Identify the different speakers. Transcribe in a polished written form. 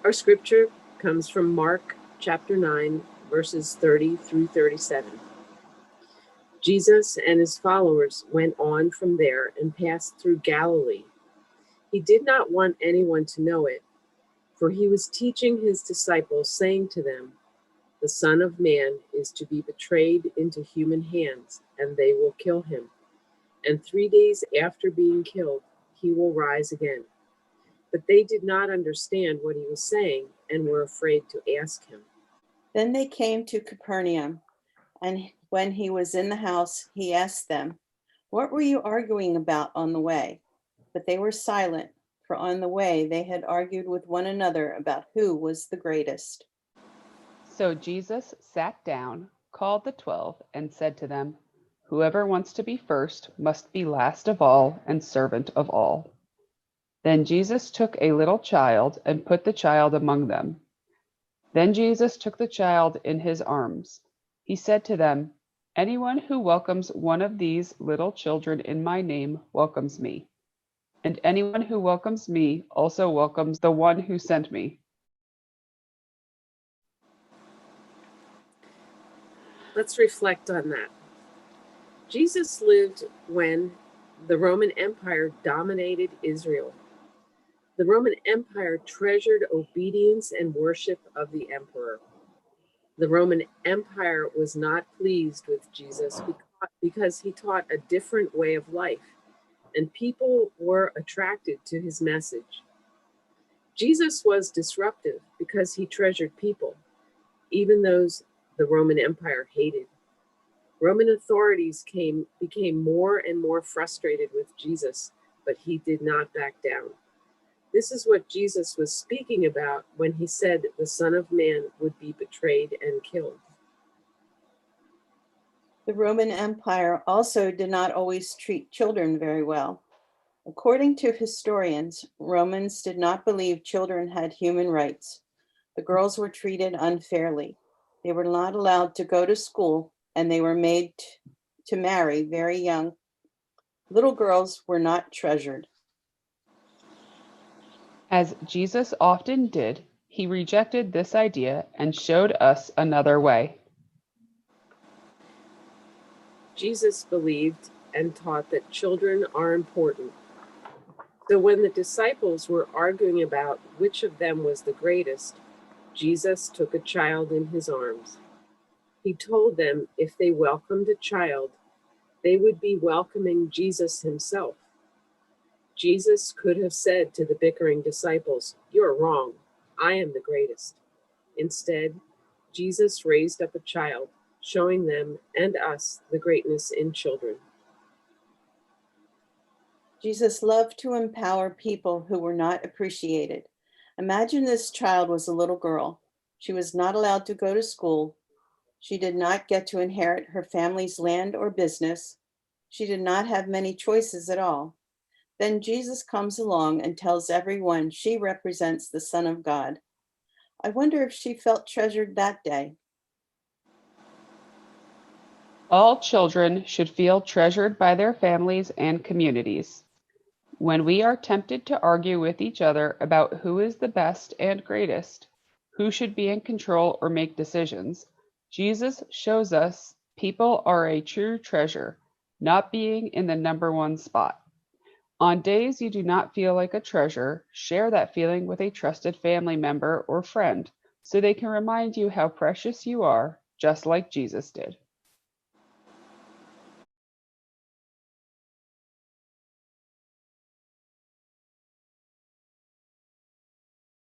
Speaker 1: Our scripture comes from Mark chapter 9, verses 30 through 37. Jesus and his followers went on from there and passed through Galilee. He did not want anyone to know it, for he was teaching his disciples, saying to them, "The Son of Man is to be betrayed into human hands, and they will kill him. And 3 days after being killed, he will rise again." But they did not understand what he was saying and were afraid to ask him.
Speaker 2: Then they came to Capernaum, and when he was in the house, he asked them, "What were you arguing about on the way?" But they were silent, for on the way they had argued with one another about who was the greatest.
Speaker 3: So Jesus sat down, called the 12, and said to them, "Whoever wants to be first must be last of all and servant of all." Then Jesus took a little child and put the child among them. Then Jesus took the child in his arms. He said to them, "Anyone who welcomes one of these little children in my name welcomes me. And anyone who welcomes me also welcomes the one who sent me."
Speaker 1: Let's reflect on that. Jesus lived when the Roman Empire dominated Israel. The Roman Empire treasured obedience and worship of the emperor. The Roman Empire was not pleased with Jesus because he taught a different way of life, and people were attracted to his message. Jesus was disruptive because he treasured people, even those the Roman Empire hated. Roman authorities became more and more frustrated with Jesus, but he did not back down. This is what Jesus was speaking about when he said the Son of Man would be betrayed and killed.
Speaker 2: The Roman Empire also did not always treat children very well. According to historians, Romans did not believe children had human rights. The girls were treated unfairly. They were not allowed to go to school, and they were made to marry very young. Little girls were not treasured.
Speaker 3: As Jesus often did, he rejected this idea and showed us another way.
Speaker 1: Jesus believed and taught that children are important. So when the disciples were arguing about which of them was the greatest, Jesus took a child in his arms. He told them if they welcomed a child, they would be welcoming Jesus himself. Jesus could have said to the bickering disciples, "You're wrong. I am the greatest." Instead, Jesus raised up a child, showing them and us the greatness in children.
Speaker 2: Jesus loved to empower people who were not appreciated. Imagine this child was a little girl. She was not allowed to go to school. She did not get to inherit her family's land or business. She did not have many choices at all. Then Jesus comes along and tells everyone she represents the Son of God. I wonder if she felt treasured that day.
Speaker 3: All children should feel treasured by their families and communities. When we are tempted to argue with each other about who is the best and greatest, who should be in control or make decisions, Jesus shows us people are a true treasure, not being in the number one spot. On days you do not feel like a treasure, share that feeling with a trusted family member or friend so they can remind you how precious you are, just like Jesus did.